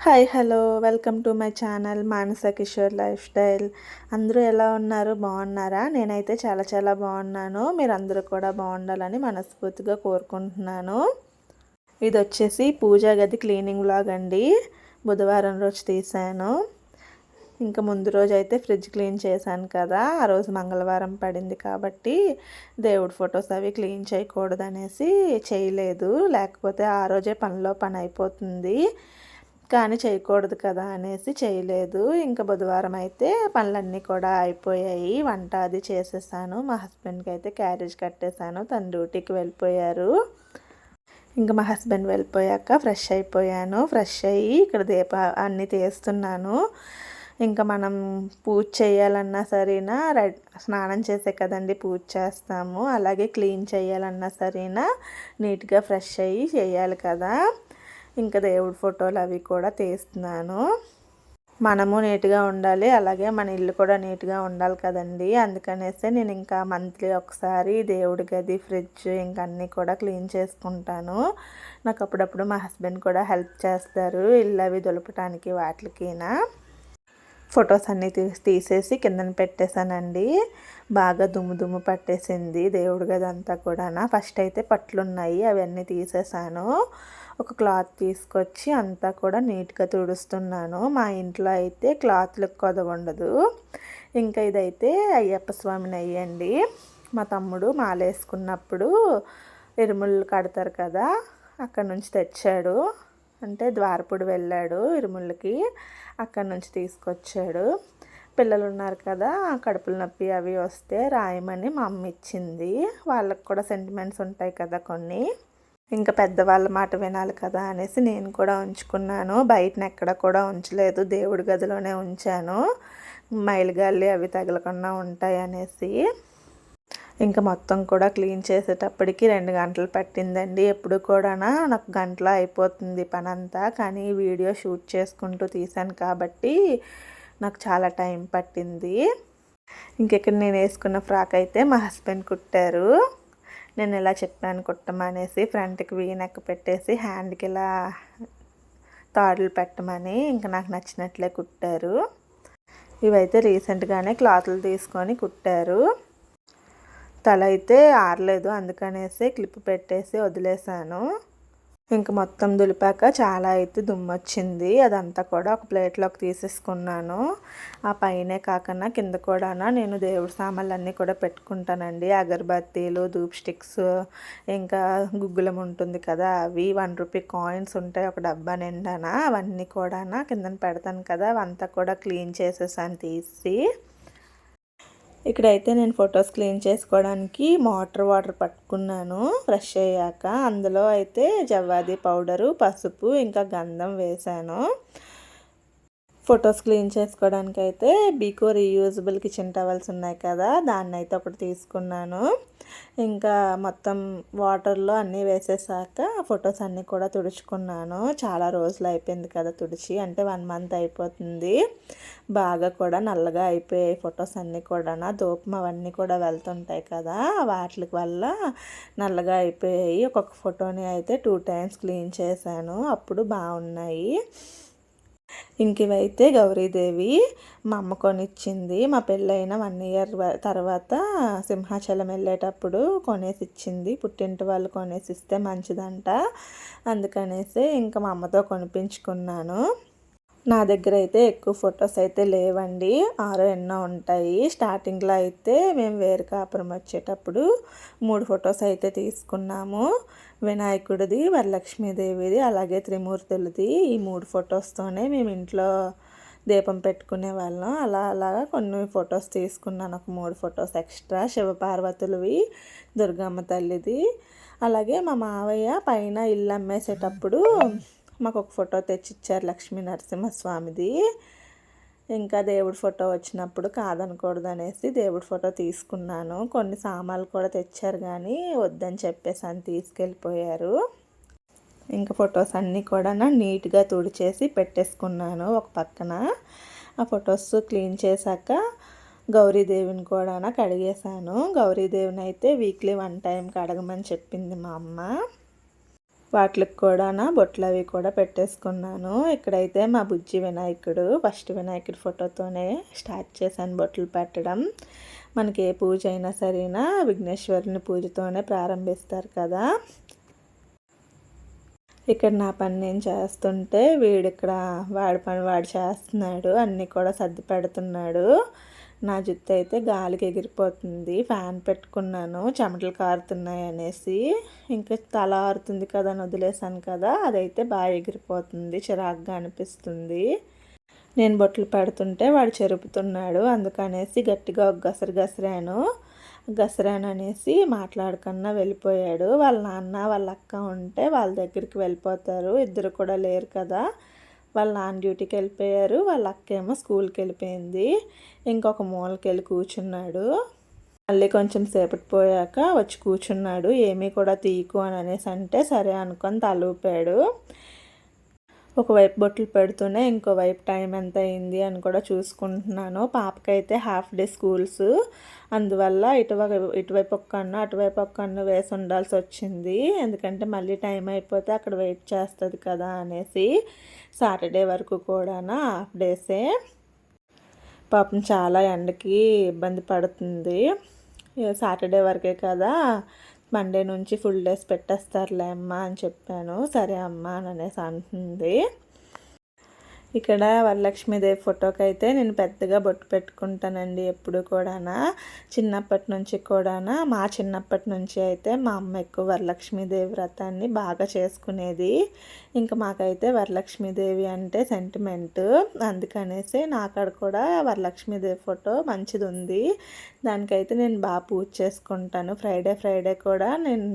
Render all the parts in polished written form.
Hi hello welcome to my channel Manasa Kishore life style. అందరూ ఎలా ఉన్నారు? బాగున్నారా? నేనైతే చాలా చాలా బాగున్నాను. మీరు అందరూ కూడా బాగుండాలని మనస్ఫూర్తిగా కోరుకుంటున్నాను. ఇది వచ్చేసి పూజా గది క్లీనింగ్ వ్లాగ్ అండి. బుధవారం రోజు తీసాను. ఇంకా ముందు రోజు అయితే ఫ్రిడ్జ్ క్లీన్ చేశాను కదా, ఆ రోజు మంగళవారం పడింది కాబట్టి దేవుడి ఫొటోస్ అవి క్లీన్ చేయకూడదు అనేసి చేయలేదు. లేకపోతే ఆ రోజే పనిలో పని అయిపోతుంది, కానీ చేయకూడదు కదా అనేసి చేయలేదు. ఇంకా బుధవారం అయితే పనులన్నీ కూడా అయిపోయాయి. వంట అది చేసేసాను. మా హస్బెండ్కి అయితే క్యారేజ్ కట్టేశాను, తన డ్యూటీకి వెళ్ళిపోయారు. ఇంకా మా హస్బెండ్ వెళ్ళిపోయాక ఫ్రెష్ అయిపోయాను. ఫ్రెష్ అయ్యి ఇక్కడ అన్నీ తీస్తున్నాను. ఇంకా మనం పూజ చేయాలన్నా సరేనా, స్నానం చేసే కదండి పూజ చేస్తాము, అలాగే క్లీన్ చేయాలన్నా సరేనా నీట్గా ఫ్రెష్ అయ్యి చేయాలి కదా. ఇంకా దేవుడి ఫోటోలు అవి కూడా తీస్తున్నాను. మనము నీట్గా ఉండాలి, అలాగే మన ఇల్లు కూడా నీట్గా ఉండాలి కదండి. అందుకనేసి నేను ఇంకా మంత్లీ ఒకసారి దేవుడి గది, ఫ్రిడ్జ్ ఇంకా అన్నీ కూడా క్లీన్ చేసుకుంటాను. నాకు అప్పుడప్పుడు మా హస్బెండ్ కూడా హెల్ప్ చేస్తారు ఇల్లు అవి దులపటానికి వాటికినా. ఫొటోస్ అన్నీ తీసేసి కిందన పెట్టేశానండి. బాగా దుమ్ము పట్టేసింది దేవుడి గది అంతా కూడా. ఫస్ట్ అయితే పట్లు ఉన్నాయి, అవన్నీ తీసేసాను. ఒక క్లాత్ తీసుకొచ్చి అంతా కూడా నీట్గా తుడుస్తున్నాను. మా ఇంట్లో అయితే క్లాత్లకు కొదవ ఉండదు. ఇంకా ఇదైతే అయ్యప్ప స్వామి నెయ్యండి. మా తమ్ముడు మాలేసుకున్నప్పుడు ఇరుముళ్ళు కడతారు కదా, అక్కడ నుంచి తెచ్చాడు. అంటే ద్వారపుడు వెళ్ళాడు ఇరుముళ్ళకి, అక్కడి నుంచి తీసుకొచ్చాడు. పిల్లలు ఉన్నారు కదా, కడుపుల నొప్పి అవి వస్తే రాయమని మా అమ్మ ఇచ్చింది. వాళ్ళకు కూడా సెంటిమెంట్స్ ఉంటాయి కదా కొన్ని, ఇంకా పెద్దవాళ్ళ మాట వినాలి కదా అనేసి నేను కూడా ఉంచుకున్నాను. బయటన ఎక్కడ కూడా ఉంచలేదు, దేవుడి గదిలోనే ఉంచాను, మైలుగాలి అవి తగలకుండా ఉంటాయి అనేసి. ఇంకా మొత్తం కూడా క్లీన్ చేసేటప్పటికి 2 గంటలు పట్టిందండి. ఎప్పుడు కూడా నాకు గంటలో అయిపోతుంది పని అంతా, కానీ వీడియో షూట్ చేసుకుంటూ తీశాను కాబట్టి నాకు చాలా టైం పట్టింది. ఇంకెక్కడ నేను వేసుకున్న ఫ్రాక్ అయితే మా హస్బెండ్ కుట్టారు. నేను ఇలా చెప్పాను కుట్టమనేసి, ఫ్రంట్కి వీ నెక్ పెట్టేసి హ్యాండ్కి ఇలా తాడులు పెట్టమని. ఇంకా నాకు నచ్చినట్లే కుట్టారు. ఇవైతే రీసెంట్గానే క్లాతులు తీసుకొని కుట్టారు. తల అయితే ఆరలేదు, అందుకనేసి క్లిప్ పెట్టేసి వదిలేసాను. ఇంక మొత్తం దులిపాక చాలా అయితే దుమ్ము వచ్చింది. అదంతా కూడా ఒక ప్లేట్లోకి తీసేసుకున్నాను. ఆ పైనే కాకుండా కింద కూడా నేను దేవుడి సామాన్లన్నీ కూడా పెట్టుకుంటానండి. అగరబత్తీలు, ధూప్ స్టిక్స్, ఇంకా గుగ్గులం ఉంటుంది కదా, అవి 1 రూపీ కాయిన్స్ ఉంటాయి ఒక డబ్బా నిండానా, అవన్నీ కూడా కిందన పెడతాను కదా, అవంతా కూడా క్లీన్ చేసేసాను తీసి. ఇక్కడైతే నేను ఫొటోస్ క్లీన్ చేసుకోవడానికి వాటర్ పట్టుకున్నాను ఫ్రెష్ అయ్యాక. అందులో అయితే జవ్వాది పౌడరు, పసుపు, ఇంకా గంధం వేశాను. ఫొటోస్ క్లీన్ చేసుకోవడానికి అయితే బీకో రీయూజబుల్ కిచెన్ టవల్స్ ఉన్నాయి కదా, దాన్ని అయితే ఒకటి తీసుకున్నాను. ఇంకా మొత్తం వాటర్లో అన్నీ వేసేసాక ఫొటోస్ అన్నీ కూడా తుడుచుకున్నాను. చాలా రోజులు అయిపోయింది కదా తుడిచి, అంటే 1 మంత్ అయిపోతుంది. బాగా కూడా నల్లగా అయిపోయాయి ఫొటోస్ అన్నీ కూడా. దూపం అవన్నీ కూడా వెళ్తుంటాయి కదా, వాటి వల్ల నల్లగా అయిపోయాయి. ఒక్కొక్క ఫోటోని అయితే 2 టైమ్స్ క్లీన్ చేశాను, అప్పుడు బాగున్నాయి. ఇంక ఇవైతే గౌరీదేవి మా అమ్మ కొనిచ్చింది. మా పెళ్ళైన 1 ఇయర్ తర్వాత సింహాచలం వెళ్ళేటప్పుడు కొనేసి ఇచ్చింది. పుట్టింటి వాళ్ళు కొనేసి ఇస్తే మంచిదంట, అందుకనేసి ఇంకా మా అమ్మతో కొనిపించుకున్నాను. నా దగ్గర అయితే ఎక్కువ ఫొటోస్ అయితే లేవండి, 6 ఎన్నో ఉంటాయి. స్టార్టింగ్లో అయితే మేము వేరు కాపురం వచ్చేటప్పుడు 3 ఫొటోస్ అయితే తీసుకున్నాము. వినాయకుడిది, వరలక్ష్మీదేవిది, అలాగే త్రిమూర్తులది. ఈ 3 ఫొటోస్తోనే మేము ఇంట్లో దీపం పెట్టుకునే వాళ్ళం. అలాగా కొన్ని ఫొటోస్ తీసుకున్నాను, ఒక 3 ఫొటోస్ ఎక్స్ట్రా, శివపార్వతులవి, దుర్గమ్మ తల్లిది. అలాగే మా మావయ్య పైన ఇల్లు అమ్మేసేటప్పుడు మాకు ఒక ఫోటో తెచ్చిచ్చారు, లక్ష్మీ నరసింహస్వామిది. ఇంకా దేవుడి ఫోటో వచ్చినప్పుడు కాదనకూడదు అనేసి దేవుడి ఫోటో తీసుకున్నాను. కొన్ని సామాన్లు కూడా తెచ్చారు కానీ వద్దని చెప్పేసి తీసుకెళ్ళిపోయారు. ఇంకా ఫొటోస్ అన్నీ కూడా నీట్గా తుడిచేసి పెట్టేసుకున్నాను ఒక పక్కన. ఆ ఫొటోస్ క్లీన్ చేశాక గౌరీదేవిని కూడా కడిగేశాను. గౌరీదేవిని అయితే వీక్లీ 1 టైం కడగమని చెప్పింది మా అమ్మ. వాటికి కూడా బొట్లు అవి కూడా పెట్టేసుకున్నాను. ఇక్కడైతే మా బుజ్జి వినాయకుడు ఫస్ట్ వినాయకుడి ఫోటోతోనే స్టార్ట్ చేశాను బొట్లు పెట్టడం. మనకి ఏ పూజ అయినా సరేనా విఘ్నేశ్వరుని పూజతోనే ప్రారంభిస్తారు కదా. ఇక్కడ నా పని నేను చేస్తుంటే వీడిక్కడ వాడి పని వాడు చేస్తున్నాడు, అన్నీ కూడా సర్ది పెడుతున్నాడు. నా జుట్టు అయితే గాలికి ఎగిరిపోతుంది. ఫ్యాన్ పెట్టుకున్నాను, చెమటలు కారుతున్నాయి అనేసి. ఇంకా తల ఆరుతుంది కదా అని వదిలేసాను కదా, అదైతే బాగా ఎగిరిపోతుంది, చిరాకుగా అనిపిస్తుంది. నేను బొట్లు పెడుతుంటే వాడు చెరుపుతున్నాడు, అందుకనేసి గట్టిగా ఒక గసరాను అనేసి మాట్లాడకుండా వెళ్ళిపోయాడు. వాళ్ళ నాన్న వాళ్ళ అక్క ఉంటే వాళ్ళ దగ్గరికి వెళ్ళిపోతారు, ఇద్దరు కూడా లేరు కదా. వాళ్ళ నాన్న డ్యూటీకి వెళ్ళిపోయారు, వాళ్ళ అక్క ఏమో స్కూల్కి వెళ్ళిపోయింది. ఇంకొక మూలకి వెళ్ళి కూర్చున్నాడు. మళ్ళీ కొంచెం సేపటి పోయాక వచ్చి కూర్చున్నాడు. ఏమీ కూడా తీయకు అని అనేసి అంటే సరే అనుకొని తలూపాడు. ఒకవైపు బొట్లు పెడుతూనే ఇంకోవైపు టైం ఎంత అయింది అని కూడా చూసుకుంటున్నాను. పాపకైతే హాఫ్ డే స్కూల్స్, అందువల్ల ఇటువైపు ఒక కన్ను అటువైపు ఒక కన్ను వేసి ఉండాల్సి వచ్చింది. ఎందుకంటే మళ్ళీ టైం అయిపోతే అక్కడ వెయిట్ చేస్తుంది కదా అనేసి. సాటర్డే వరకు కూడా హాఫ్ డేసే. పాపం చాలా ఎండకి ఇబ్బంది పడుతుంది. సాటర్డే వరకే కదా, మండే నుంచి ఫుల్ డేస్ పెట్టేస్తారులే అమ్మ అని చెప్పాను. సరే అమ్మ అని అనేసి అంటుంది. ఇక్కడ వరలక్ష్మీదేవి ఫోటోకి అయితే నేను పెద్దగా బొట్టు పెట్టుకుంటానండి ఎప్పుడు కూడా. చిన్నప్పటి నుంచి కూడా, మా చిన్నప్పటి నుంచి అయితే మా అమ్మ ఎక్కువ వరలక్ష్మీదేవి వ్రతాన్ని బాగా చేసుకునేది. ఇంకా మాకైతే వరలక్ష్మీదేవి అంటే సెంటిమెంట్, అందుకనేసి నాకాడ కూడా వరలక్ష్మీదేవి ఫోటో మంచిది ఉంది. దానికైతే నేను బాగా పూజ చేసుకుంటాను. ఫ్రైడే కూడా నేను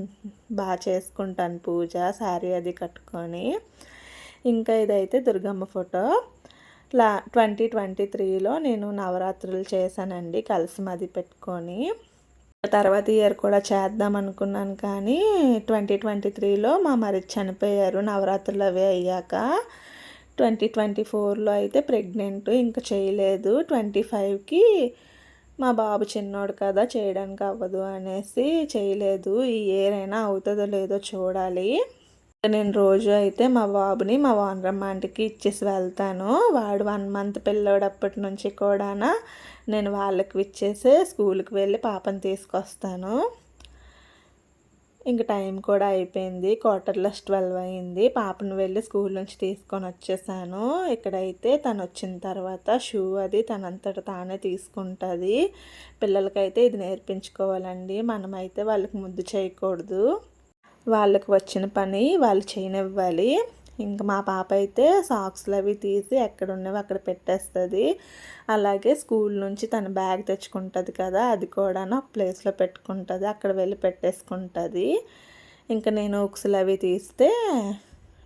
బాగా చేసుకుంటాను పూజ, శారీ అది కట్టుకొని. ఇంకా ఇదైతే దుర్గమ్మ ఫోటో. 2023లో నేను నవరాత్రులు చేశానండి కలసం అది పెట్టుకొని. తర్వాత ఇయర్ కూడా చేద్దాం అనుకున్నాను, కానీ 2023లో మా మరి చనిపోయారు నవరాత్రులు అవి అయ్యాక. 2024లో అయితే ప్రెగ్నెంట్, ఇంకా చేయలేదు. 25కి మా బాబు చిన్నోడు కదా, చేయడానికి అవ్వదు అనేసి చేయలేదు. ఈ ఇయర్ అయినా అవుతుందో లేదో చూడాలి. నేను రోజు అయితే మా బాబుని మా వానరమ్మ ఆంటీకి ఇచ్చేసి వెళ్తాను. వాడు 1 మంత్ పిల్లోడప్పటి నుంచి కూడా నేను వాళ్ళకి ఇచ్చేసి స్కూల్కి వెళ్ళి పాపని తీసుకొస్తాను. ఇంక టైం కూడా అయిపోయింది, 12 అయింది. పాపను వెళ్ళి స్కూల్ నుంచి తీసుకొని వచ్చేసాను. ఇక్కడైతే తను వచ్చిన తర్వాత షూ అది తనంతట తానే తీసుకుంటుంది. పిల్లలకైతే ఇది నేర్పించుకోవాలండి, మనమైతే వాళ్ళకి ముద్దు చేయకూడదు. వాళ్ళకి వచ్చిన పని వాళ్ళు చేయనివ్వాలి. ఇంకా మా పాప అయితే సాక్స్లు అవి తీసి ఎక్కడ ఉన్నవి అక్కడ పెట్టేస్తుంది. అలాగే స్కూల్ నుంచి తన బ్యాగ్ తెచ్చుకుంటుంది కదా, అది కూడా ఒక ప్లేస్లో పెట్టుకుంటుంది, అక్కడ వెళ్ళి పెట్టేసుకుంటుంది. ఇంకా నేను ఉక్సులు అవి తీస్తే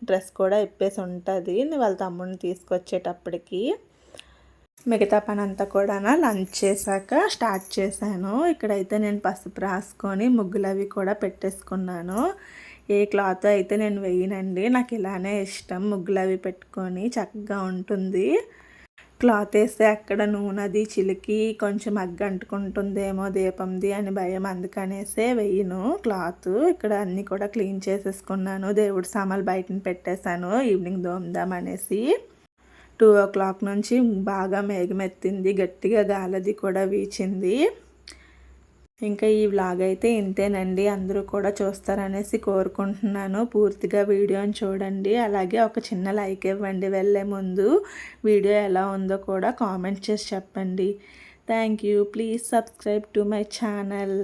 డ్రెస్ కూడా ఇప్పేసి ఉంటుంది వాళ్ళ తమ్ముడిని తీసుకొచ్చేటప్పటికి. మిగతా పని అంతా కూడా లంచ్ చేశాక స్టార్ట్ చేశాను. ఇక్కడైతే నేను పసుపు రాసుకొని ముగ్గులు అవి కూడా పెట్టేసుకున్నాను. ఏ క్లాత్ అయితే నేను వేయనండి, నాకు ఇలానే ఇష్టం. ముగ్గులు అవి పెట్టుకొని చక్కగా ఉంటుంది. క్లాత్ వేస్తే అక్కడ నూనె అది చిలికి కొంచెం అగ్గంటుకుంటుందేమో దీపంది అని భయం, అందుకనేసే వేయను క్లాత్. ఇక్కడ అన్నీ కూడా క్లీన్ చేసేసుకున్నాను. దేవుడి సామాన్లు బయటని పెట్టేశాను ఈవినింగ్ దోమదామనేసి. 2 o'clock నుంచి బాగా మేఘమెత్తింది, గట్టిగా గాలది కూడా వీచింది. ఇంకా ఈ వ్లాగ్ అయితే ఇంతేనండి. అందరూ కూడా చూస్తారనేసి కోరుకుంటున్నాను. పూర్తిగా వీడియోని చూడండి, అలాగే ఒక చిన్న లైక్ ఇవ్వండి. వెళ్ళే ముందు వీడియో ఎలా ఉందో కూడా కామెంట్ చేసి చెప్పండి. Thank you. Please subscribe to my channel.